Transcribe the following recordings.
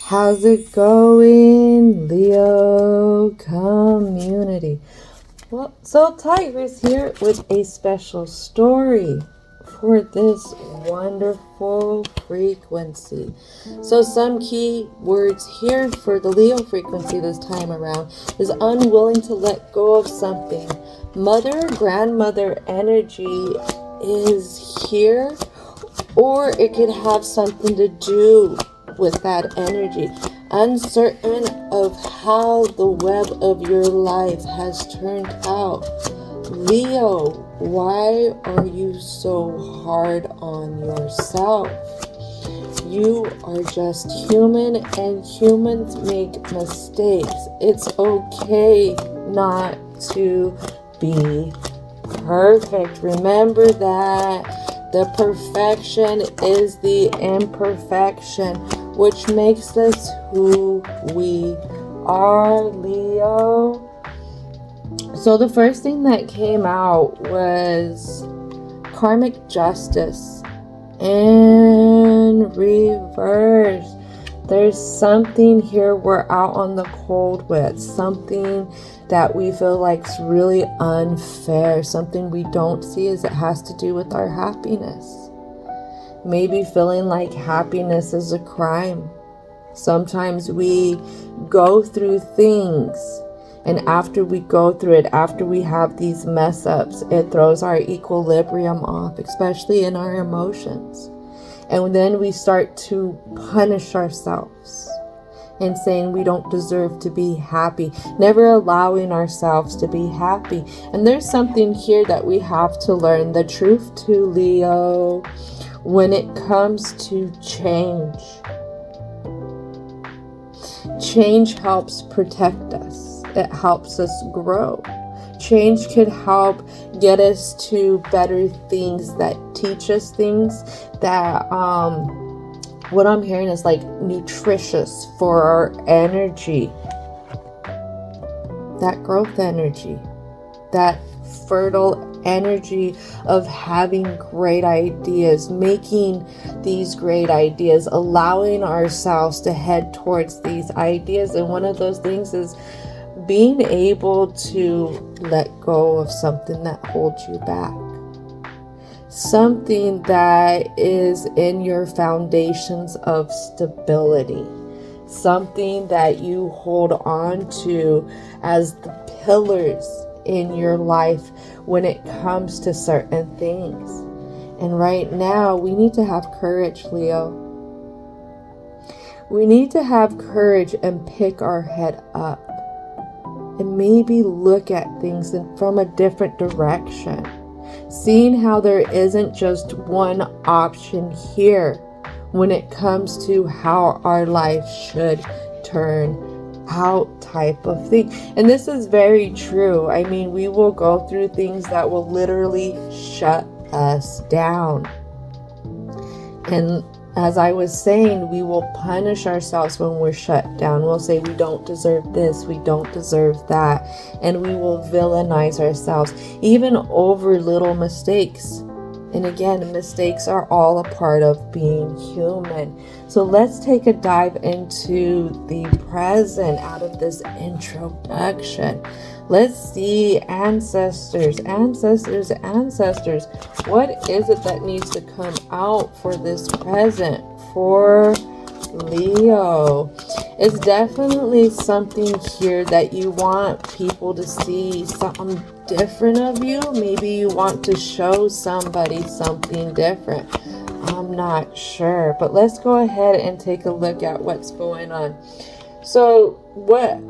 How's it going, Leo community? Well, so Tigress here with a special story for this wonderful frequency. So some key words here for the Leo frequency this time around is unwilling to let go of something. Mother, grandmother energy is here, or it could have something to do with that energy. Uncertain of how the web of your life has turned out. Leo, why are you so hard on yourself? You are just human, and humans make mistakes. It's okay not to be perfect. Remember that the perfection is the imperfection, which makes us who we are, Leo. So the first thing that came out was karmic justice in reverse. There's something here we're out on the cold with, something that we feel like is really unfair, something we don't see as it has to do with our happiness. Maybe feeling like happiness is a crime. Sometimes we go through things, and after we go through it, after we have these mess ups, it throws our equilibrium off, especially in our emotions. And then we start to punish ourselves and saying we don't deserve to be happy, never allowing ourselves to be happy. And there's something here that we have to learn. The truth to Leo, when it comes to change, change helps protect us. It helps us grow. Change could help get us to better things, that teach us things that what I'm hearing is like nutritious for our energy, that growth energy, that fertile energy of having great ideas, making these great ideas, allowing ourselves to head towards these ideas. And one of those things is being able to let go of something that holds you back. Something that is in your foundations of stability. Something that you hold on to as the pillars in your life when it comes to certain things. And right now, we need to have courage, Leo. We need to have courage and pick our head up and maybe look at things from a different direction. Seeing how there isn't just one option here when it comes to how our life should turn out, type of thing. And this is very true. I mean, we will go through things that will literally shut us down. And as I was saying, we will punish ourselves when we're shut down. We'll say we don't deserve this, we don't deserve that, and we will villainize ourselves, even over little mistakes. And again, mistakes are all a part of being human. So let's take a dive into the present out of this introduction. Let's see ancestors. What is it that needs to come out for this present for Leo? It's definitely something here that you want people to see something different of you. Maybe you want to show somebody something different. I'm not sure, but let's go ahead and take a look at what's going on. So what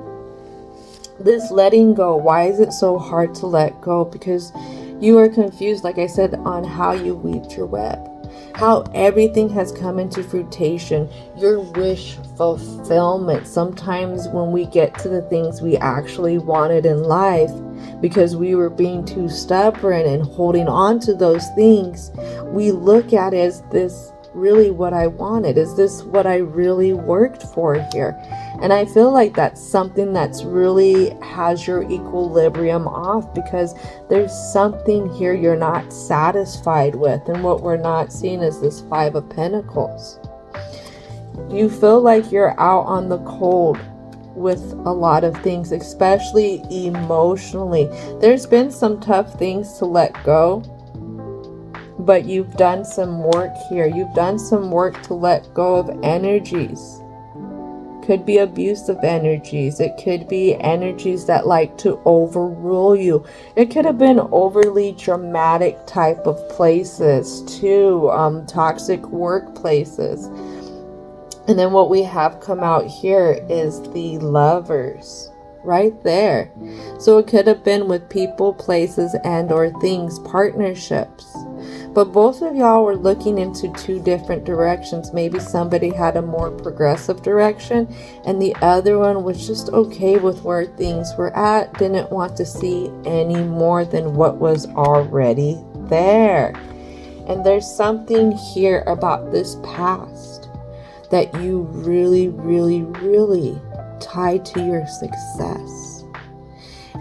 this letting go, why is it so hard to let go? Because you are confused, like I said, on how you weaved your web, how everything has come into fruition, your wish fulfillment. Sometimes when we get to the things we actually wanted in life, because we were being too stubborn and holding on to those things, we look at it as this really what I wanted? Is this what I really worked for here? And I feel like that's something that's really has your equilibrium off, because there's something here you're not satisfied with. And what we're not seeing is this Five of Pentacles. You feel like you're out on the cold with a lot of things, especially emotionally. There's been some tough things to let go, but you've done some work here. You've done some work to let go of energies. Could be abusive energies. It could be energies that like to overrule you. It could have been overly dramatic type of places too, toxic workplaces. And then what we have come out here is the Lovers right there. So it could have been with people, places, and or things, partnerships. But both of y'all were looking into two different directions. Maybe somebody had a more progressive direction and the other one was just okay with where things were at, didn't want to see any more than what was already there. And there's something here about this past that you really, really, really tie to your success.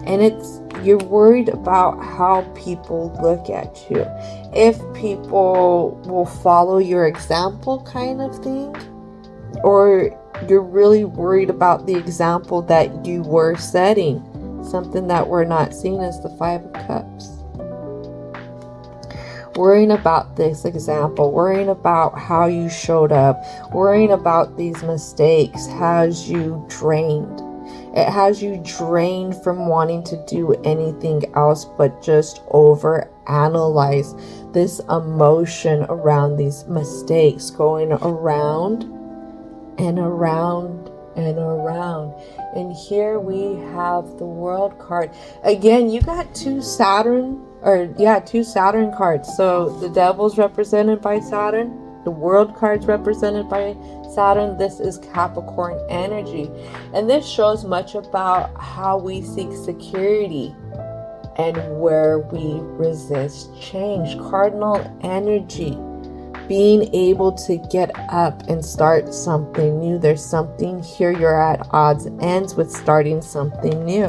And you're worried about how people look at you. If people will follow your example kind of thing, or you're really worried about the example that you were setting. Something that we're not seeing is the Five of Cups. Worrying about this example, worrying about how you showed up, worrying about these mistakes has you drained. It has you drained from wanting to do anything else but just overanalyze this emotion around these mistakes, going around and around and around. And here we have the World card. Again, you got two Saturn cards. So the Devil's represented by Saturn. The World card's represented by Saturn. This is Capricorn energy. And this shows much about how we seek security and where we resist change. Cardinal energy. Being able to get up and start something new. There's something here you're at odds ends with starting something new.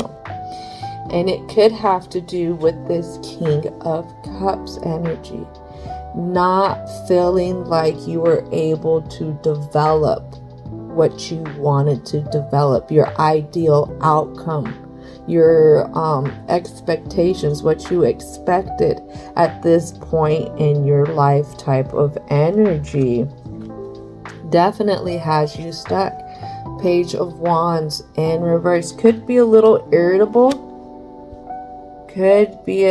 And it could have to do with this King of Cups energy. Not feeling like you were able to develop what you wanted to develop, your ideal outcome, your expectations, what you expected at this point in your life type of energy. Definitely has you stuck. Page of Wands in reverse. Could be a little irritable. Could be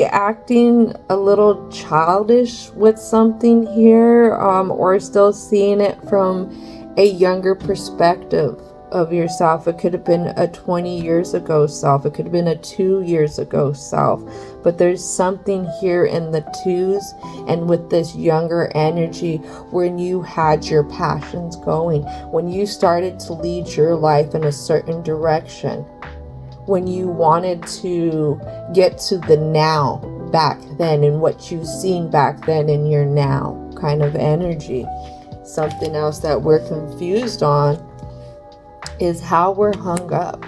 acting a little childish with something here, or still seeing it from a younger perspective of yourself. It could have been a 20 years ago self. It could have been a 2 years ago self. But there's something here in the twos and with this younger energy when you had your passions going, when you started to lead your life in a certain direction, when you wanted to get to the now back then and what you've seen back then in your now kind of energy. Something else that we're confused on is how we're hung up.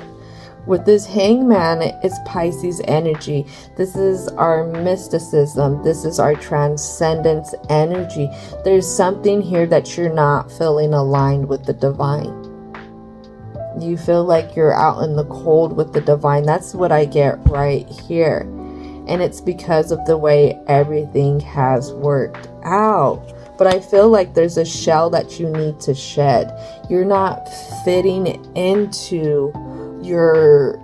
With this Hangman, it's Pisces energy. This is our mysticism. This is our transcendence energy. There's something here that you're not feeling aligned with the divine. You feel like you're out in the cold with the divine. That's what I get right here. And it's because of the way everything has worked out. But I feel like there's a shell that you need to shed. You're not fitting into your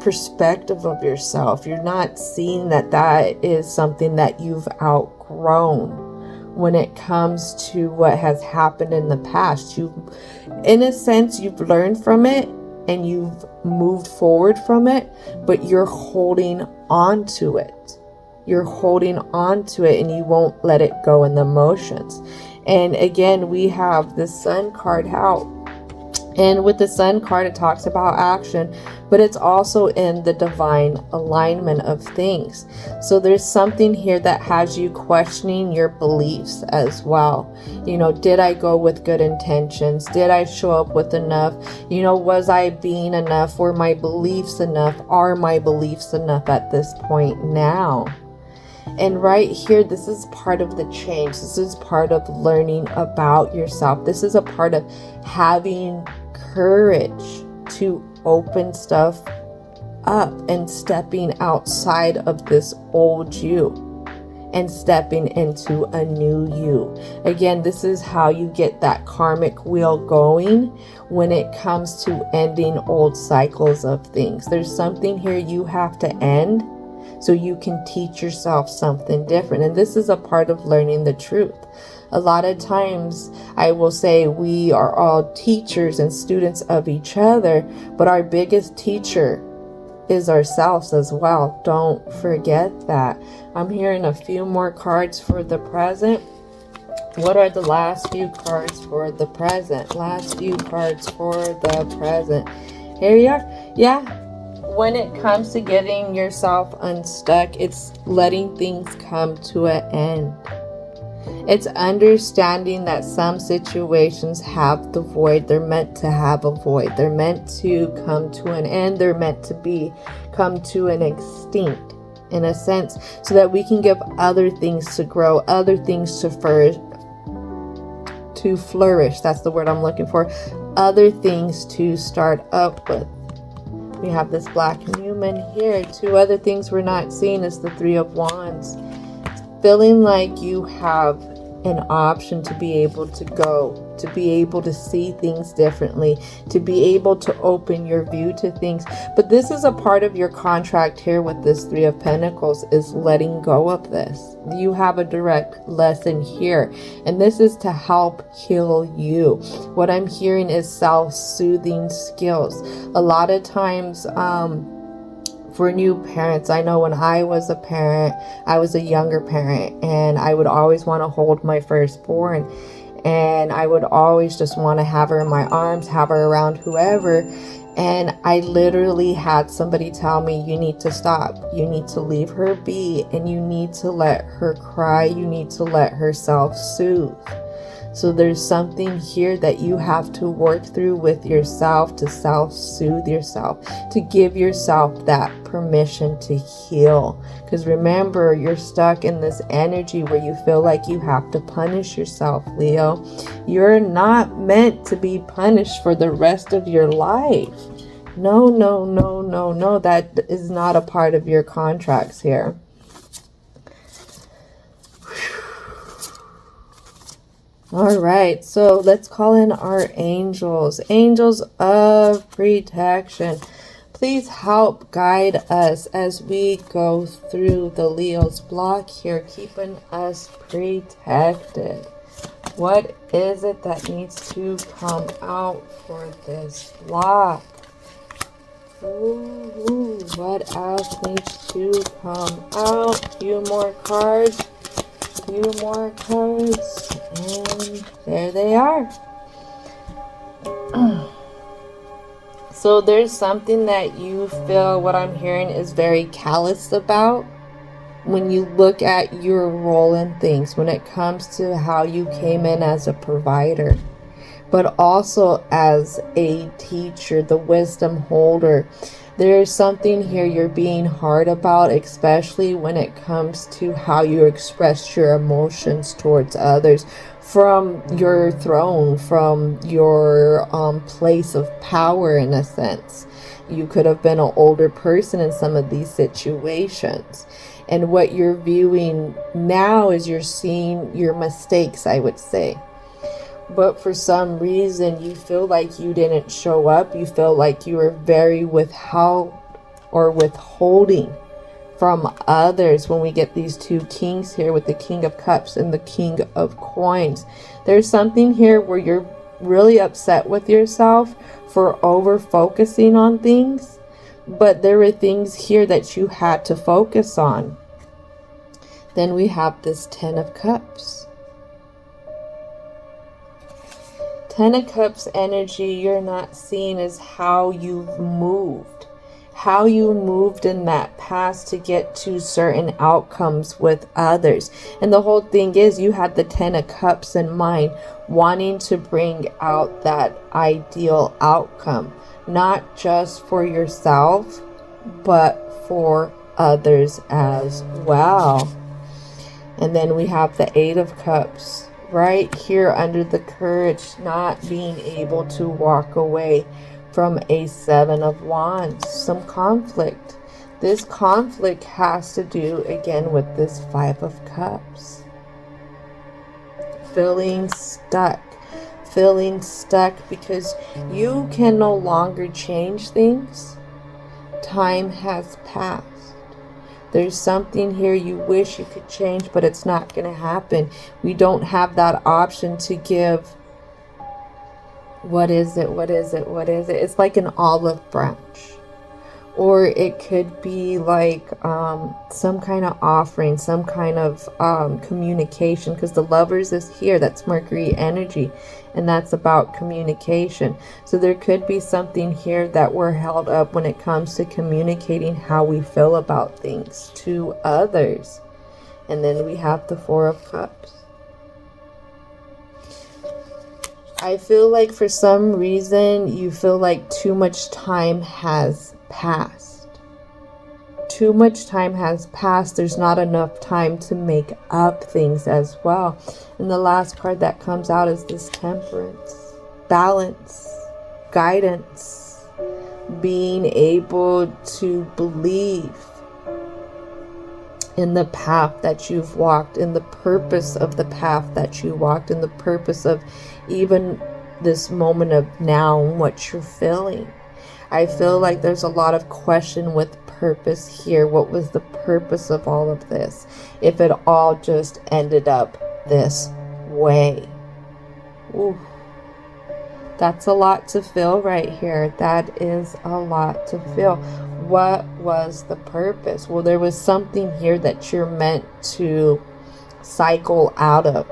perspective of yourself. You're not seeing that is something that you've outgrown. When it comes to what has happened in the past, in a sense, you've learned from it and you've moved forward from it, but you're holding on to it. You're holding on to it and you won't let it go in the emotions. And again, we have the Sun card out. And with the Sun card, it talks about action, but it's also in the divine alignment of things. So there's something here that has you questioning your beliefs as well. Did I go with good intentions? Did I show up with enough? Was I being enough? Were my beliefs enough? Are my beliefs enough at this point now? And right here, this is part of the change. This is part of learning about yourself. This is a part of having courage to open stuff up and stepping outside of this old you and stepping into a new you. Again, this is how you get that karmic wheel going when it comes to ending old cycles of things. There's something here you have to end so you can teach yourself something different. And this is a part of learning the truth. A lot of times I will say we are all teachers and students of each other, but our biggest teacher is ourselves as well. Don't forget that. I'm hearing a few more cards for the present. What are the last few cards for the present? Last few cards for the present. Here you are. Yeah. When it comes to getting yourself unstuck, it's letting things come to an end. It's understanding that some situations have the void. They're meant to have a void. They're meant to come to an end. They're meant to come to an extinct, in a sense, so that we can give other things to grow, other things to flourish. That's the word I'm looking for. Other things to start up with. We have this black human here. Two other things we're not seeing is the Three of Wands. Feeling like you have an option to be able to go, to be able to see things differently, to be able to open your view to things. But this is a part of your contract here with this Three of Pentacles, is letting go of this. You have a direct lesson here, and this is to help heal you. What I'm hearing is self-soothing skills. A lot of times, for new parents, I know when I was a parent, I was a younger parent, and I would always want to hold my firstborn, and I would always just want to have her in my arms, have her around whoever. And I literally had somebody tell me, you need to stop, you need to leave her be, and you need to let her cry, you need to let her self-soothe. So there's something here that you have to work through with yourself to self-soothe yourself, to give yourself that permission to heal. Because remember, you're stuck in this energy where you feel like you have to punish yourself, Leo. You're not meant to be punished for the rest of your life. No, no, no, no, no. That is not a part of your contracts here. All right, so let's call in our angels. Angels of protection. Please help guide us as we go through the Leo's block here, keeping us protected. What is it that needs to come out for this block? Ooh, what else needs to come out? A few more cards. Few more cards, and there they are. So there's something that you feel, what I'm hearing, is very callous about when you look at your role in things, when it comes to how you came in as a provider, but also as a teacher, the wisdom holder. There's something here you're being hard about, especially when it comes to how you express your emotions towards others from your throne, from your place of power, in a sense. You could have been an older person in some of these situations. And what you're viewing now is you're seeing your mistakes, I would say. But for some reason, you feel like you didn't show up. You feel like you were very withheld or withholding from others. When we get these two kings here with the King of Cups and the King of Coins, there's something here where you're really upset with yourself for over focusing on things. But there were things here that you had to focus on. Then we have this Ten of Cups. Ten of Cups energy you're not seeing is how you've moved. How you moved in that past to get to certain outcomes with others. And the whole thing is you had the Ten of Cups in mind, wanting to bring out that ideal outcome. Not just for yourself, but for others as well. And then we have the Eight of Cups right here under the courage, not being able to walk away from a Seven of Wands. Some conflict. This conflict has to do again with this Five of Cups. Feeling stuck because you can no longer change things. Time has passed. There's something here you wish you could change, but it's not going to happen. We don't have that option to give. What is it? It's like an olive branch. Or it could be like some kind of offering, some kind of communication, because the Lovers is here. That's Mercury energy, and that's about communication. So there could be something here that we're held up when it comes to communicating how we feel about things to others. And then we have the Four of Cups. I feel like for some reason you feel like too much time has passed. Too much time has passed. There's not enough time to make up things as well. And the last card that comes out is this Temperance. Balance. Guidance. Being able to believe in the path that you've walked, in the purpose of the path that you walked, in the purpose of even this moment of now and what you're feeling. I feel like there's a lot of question with purpose here. What was the purpose of all of this? If it all just ended up this way. Ooh. That's a lot to feel right here. That is a lot to feel. What was the purpose? Well, there was something here that you're meant to cycle out of.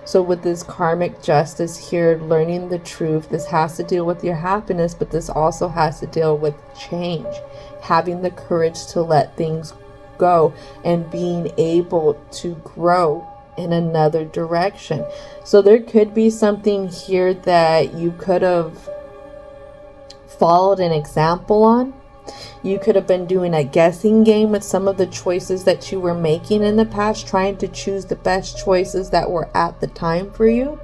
So with this karmic justice here, learning the truth, this has to deal with your happiness, but this also has to deal with change. Having the courage to let things go and being able to grow in another direction. So there could be something here that you could have followed an example on. You could have been doing a guessing game with some of the choices that you were making in the past, trying to choose the best choices that were at the time for you.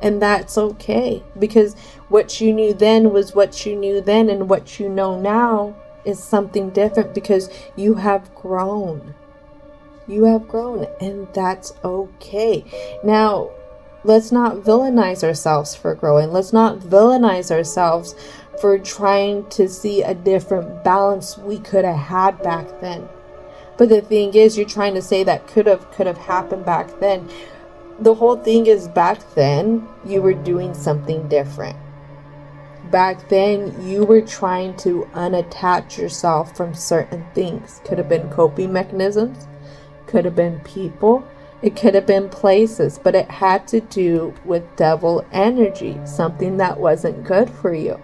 And that's okay, because what you knew then was what you knew then, and what you know now is something different, because you have grown. You have grown, and that's okay. Now, let's not villainize ourselves for growing. Let's not villainize ourselves for trying to see a different balance we could have had back then. But the thing is, you're trying to say that could have happened back then. The whole thing is, back then you were doing something different. Back then you were trying to unattach yourself from certain things. Could have been coping mechanisms, could have been people, it could have been places, but it had to do with devil energy, something that wasn't good for you.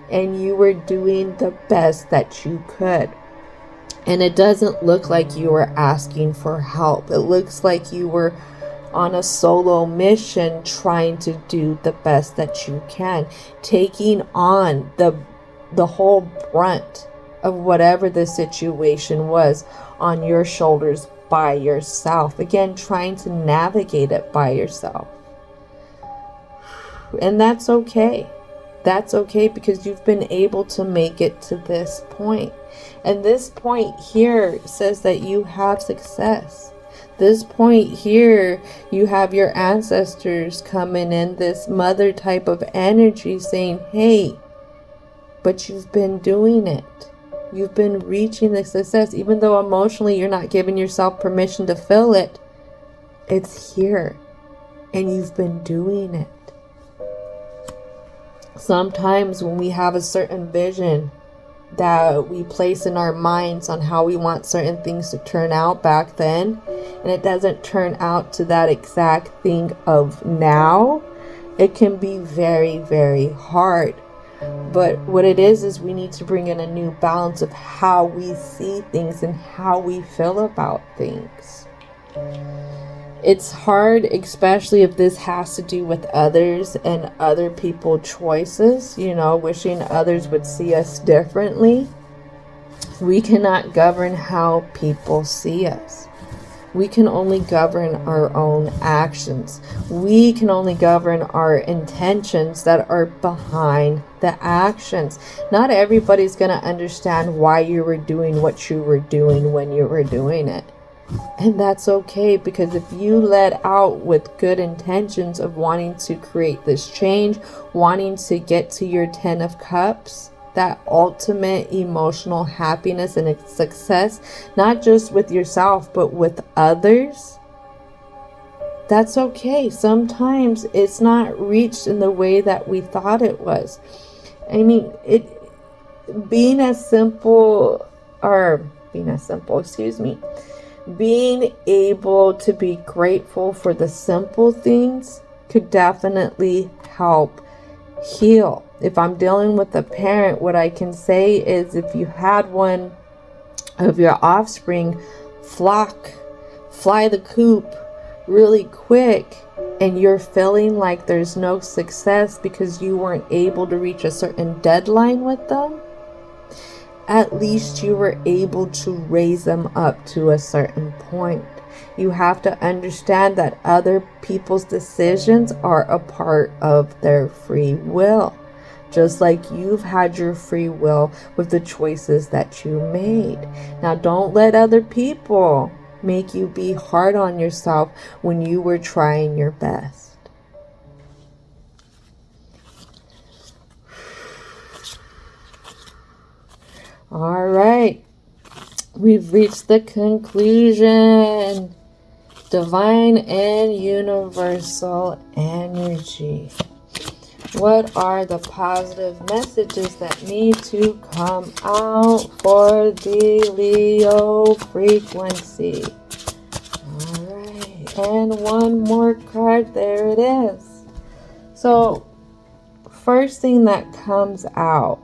And you were doing the best that you could. And it doesn't look like you were asking for help. It looks like you were on a solo mission, trying to do the best that you can, taking on the whole brunt of whatever the situation was on your shoulders by yourself. Again, trying to navigate it by yourself. And that's okay. That's okay, because you've been able to make it to this point. And this point here says that you have success. This point here, you have your ancestors coming in, this mother type of energy saying, hey, but you've been doing it. You've been reaching the success. Even though emotionally you're not giving yourself permission to feel it, it's here. And you've been doing it. Sometimes when we have a certain vision that we place in our minds on how we want certain things to turn out back then, and it doesn't turn out to that exact thing of now, it can be very, very hard. But what it is we need to bring in a new balance of how we see things and how we feel about things. It's hard, especially if this has to do with others and other people's choices, wishing others would see us differently. We cannot govern how people see us. We can only govern our own actions. We can only govern our intentions that are behind the actions. Not everybody's going to understand why you were doing what you were doing when you were doing it. And that's okay, because if you let out with good intentions of wanting to create this change, wanting to get to your 10 of Cups, that ultimate emotional happiness and success, not just with yourself, but with others, that's okay. Sometimes it's not reached in the way that we thought it was. I mean, being able to be grateful for the simple things could definitely help heal. If I'm dealing with a parent, what I can say is, if you had one of your offspring fly the coop really quick, and you're feeling like there's no success because you weren't able to reach a certain deadline with them, at least you were able to raise them up to a certain point. You have to understand that other people's decisions are a part of their free will. Just like you've had your free will with the choices that you made. Now, don't let other people make you be hard on yourself when you were trying your best. All right. We've reached the conclusion. Divine and universal energy. What are the positive messages that need to come out for the Leo frequency? All right. And one more card. There it is. So, first thing that comes out,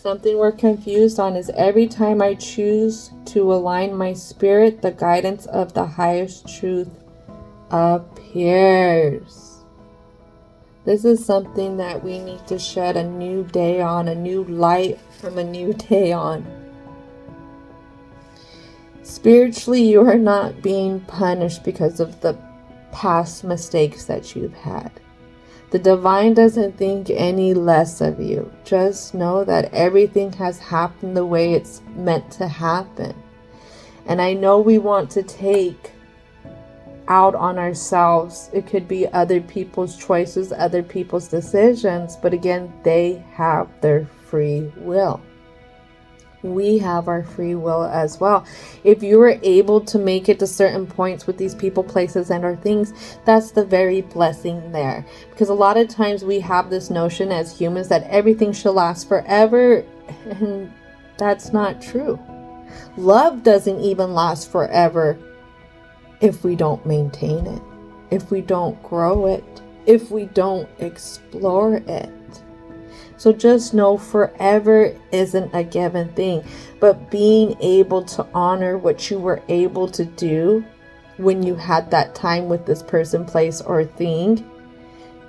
something we're confused on, is every time I choose to align my spirit, the guidance of the highest truth appears. This is something that we need to shed a new day on, a new light from a new day on. Spiritually, you are not being punished because of the past mistakes that you've had. The divine doesn't think any less of you. Just know that everything has happened the way it's meant to happen. And I know we want to take out on ourselves. It could be other people's choices, other people's decisions, but again, they have their free will. We have our free will as well. If you were able to make it to certain points with these people, places, and or things, that's the very blessing there. Because a lot of times we have this notion as humans that everything should last forever, and that's not true. Love doesn't even last forever if we don't maintain it, if we don't grow it, if we don't explore it. So just know forever isn't a given thing, but being able to honor what you were able to do when you had that time with this person, place, or thing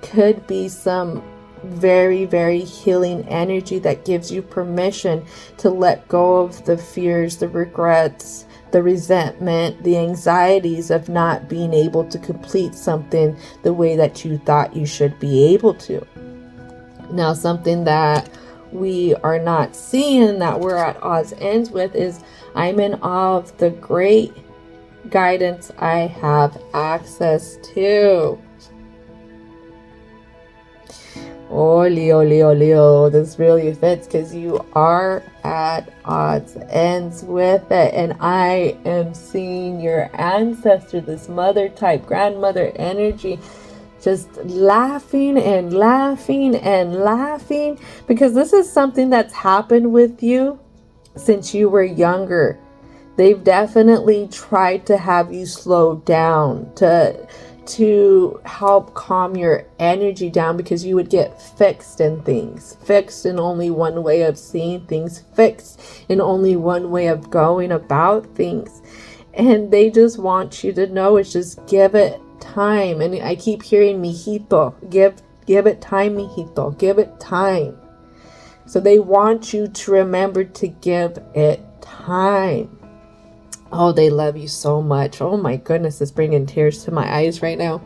could be some very, very healing energy that gives you permission to let go of the fears, the regrets, the resentment, the anxieties of not being able to complete something the way that you thought you should be able to. Now, something that we are not seeing, that we're at odds ends with, is I'm in awe of the great guidance I have access to. Oh, Leo, Leo, Leo, this really fits because you are at odds ends with it. And I am seeing your ancestor, this mother type, grandmother energy, just laughing and laughing and laughing, because this is something that's happened with you since you were younger. They've definitely tried to have you slow down, to help calm your energy down, because you would get fixed in things, fixed in only one way of seeing things, fixed in only one way of going about things. And they just want you to know, it's just give it time. And I keep hearing mijito, give it time, mijito, give it time. So they want you to remember to give it time. Oh, they love you so much. Oh my goodness, it's bringing tears to my eyes right now.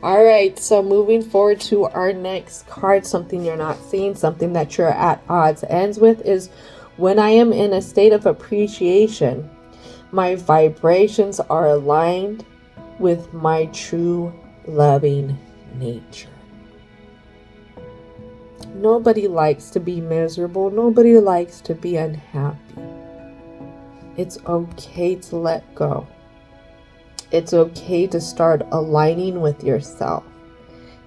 All right, so moving forward to our next card, something you're not seeing, something that you're at odds ends with is when I am in a state of appreciation, my vibrations are aligned with my true loving nature. Nobody likes to be miserable. Nobody likes to be unhappy. It's okay to let go. It's okay to start aligning with yourself.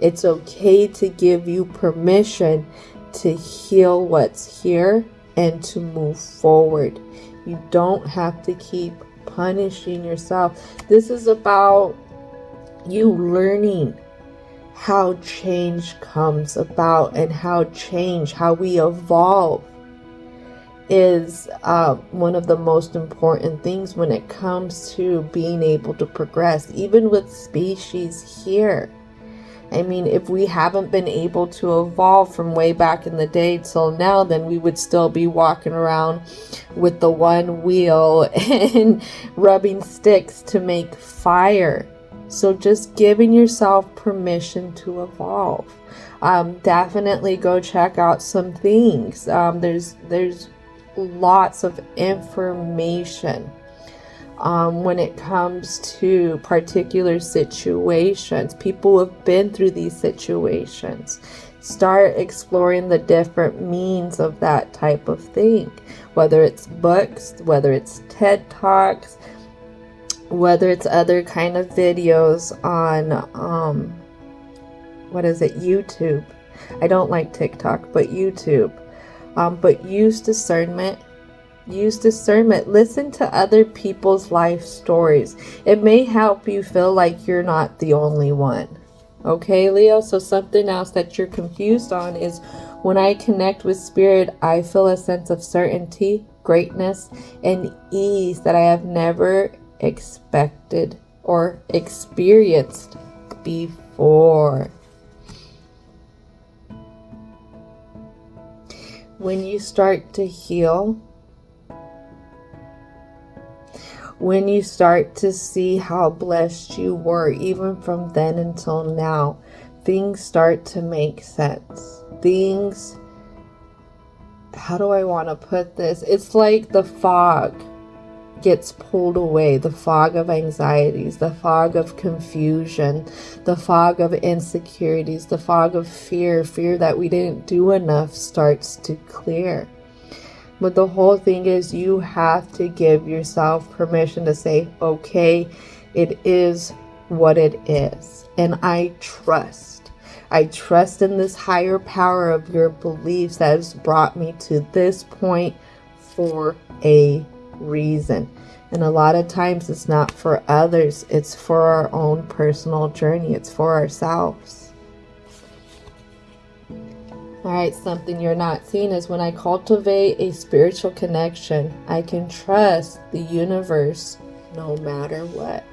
It's okay to give you permission to heal what's here and to move forward. You don't have to keep punishing yourself. This is about you learning how change comes about and how we evolve is one of the most important things when it comes to being able to progress, even with species here. I mean, if we haven't been able to evolve from way back in the day till now, then we would still be walking around with the one wheel and rubbing sticks to make fire. So just giving yourself permission to evolve. Definitely go check out some things. There's lots of information when it comes to particular situations. People have been through these situations. Start exploring the different means of that type of thing, whether it's books, whether it's TED Talks, whether it's other kind of videos on YouTube. I don't like TikTok, but YouTube. But use discernment. Listen to other people's life stories. It may help you feel like you're not the only one. Okay, Leo? So something else that you're confused on is when I connect with spirit, I feel a sense of certainty, greatness, and ease that I have never expected or experienced before. When you start to heal, when you start to see how blessed you were, even from then until now, things start to make sense. How do I want to put this? It's like the fog gets pulled away, the fog of anxieties, the fog of confusion, the fog of insecurities, the fog of fear that we didn't do enough starts to clear. But the whole thing is you have to give yourself permission to say, okay, it is what it is. And I trust in this higher power of your beliefs that has brought me to this point for a reason. And a lot of times it's not for others, it's for our own personal journey, it's for ourselves. Alright, something you're not seeing is when I cultivate a spiritual connection, I can trust the universe no matter what.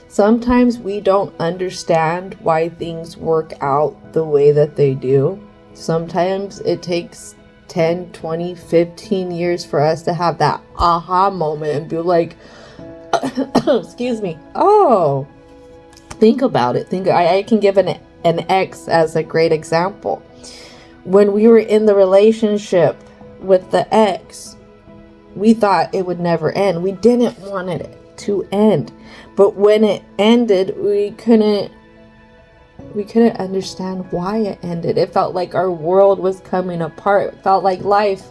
Sometimes we don't understand why things work out the way that they do. Sometimes it takes 10, 20, 15 years for us to have that aha moment and be like, excuse me, oh, think about it. I can give an ex as a great example. When we were in the relationship with the ex, we thought it would never end. We didn't want it to end. But when it ended, we couldn't understand why it ended. It felt like our world was coming apart. It felt like life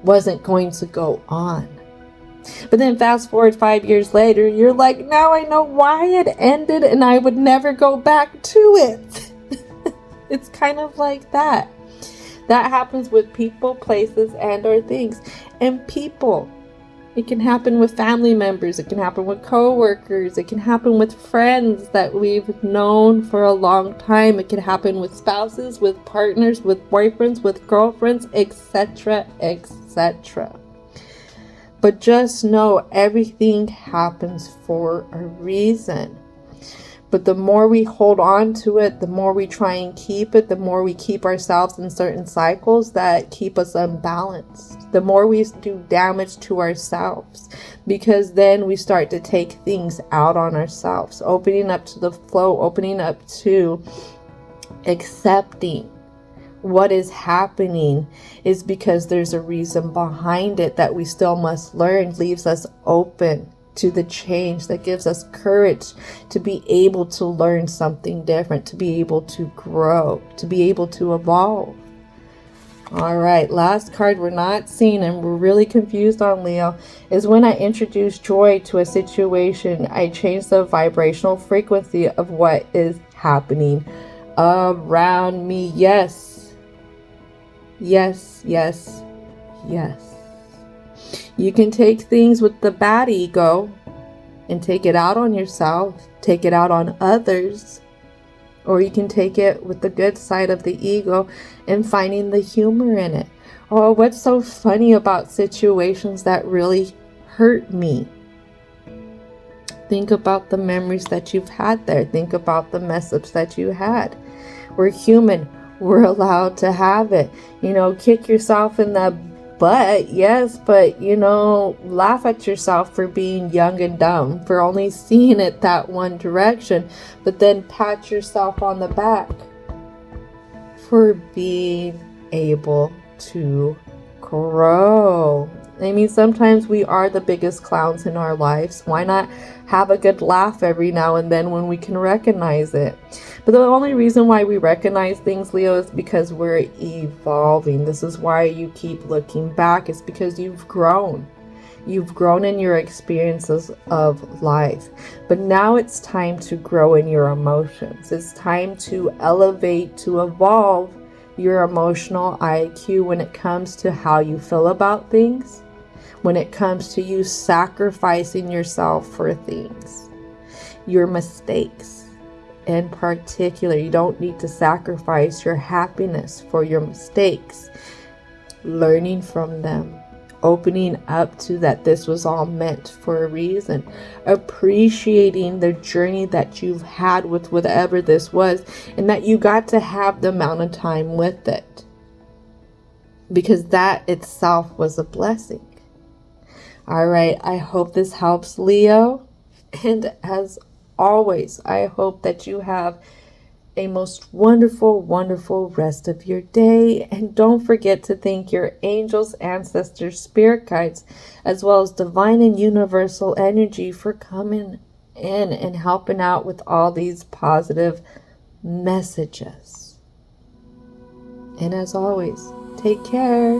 wasn't going to go on. But then fast forward 5 years later, you're like, now I know why it ended and I would never go back to it. It's kind of like that. That happens with people, places, and or things. And people. It can happen with family members. It can happen with coworkers. It can happen with friends that we've known for a long time. It can happen with spouses, with partners, with boyfriends, with girlfriends, etc., etc. But just know everything happens for a reason. But the more we hold on to it, the more we try and keep it, the more we keep ourselves in certain cycles that keep us unbalanced. The more we do damage to ourselves, because then we start to take things out on ourselves, opening up to the flow, opening up to accepting what is happening is because there's a reason behind it that we still must learn, leaves us open to the change, that gives us courage to be able to learn something different, to be able to grow, to be able to evolve. All right, last card we're not seeing and we're really confused on, Leo, is when I introduce joy to a situation, I change the vibrational frequency of what is happening around me. Yes. Yes, yes, yes. You can take things with the bad ego and take it out on yourself, take it out on others, or you can take it with the good side of the ego and finding the humor in it. Oh, what's so funny about situations that really hurt me? Think about the memories that you've had there. Think about the mess ups that you had. We're human. We're allowed to have it. Kick yourself in the butt, yes, but laugh at yourself for being young and dumb, for only seeing it that one direction, but then pat yourself on the back for being able to grow. I mean, sometimes we are the biggest clowns in our lives. Why not have a good laugh every now and then when we can recognize it? But the only reason why we recognize things, Leo, is because we're evolving. This is why you keep looking back. It's because you've grown. You've grown in your experiences of life. But now it's time to grow in your emotions. It's time to elevate, to evolve your emotional IQ when it comes to how you feel about things, when it comes to you sacrificing yourself for things, your mistakes. In particular, you don't need to sacrifice your happiness for your mistakes. Learning from them, opening up to that this was all meant for a reason, appreciating the journey that you've had with whatever this was, and that you got to have the amount of time with it, because that itself was a blessing. All right, I hope this helps, Leo, and as always, I hope that you have a most wonderful, wonderful rest of your day. And don't forget to thank your angels, ancestors, spirit guides, as well as divine and universal energy for coming in and helping out with all these positive messages. And as always, take care.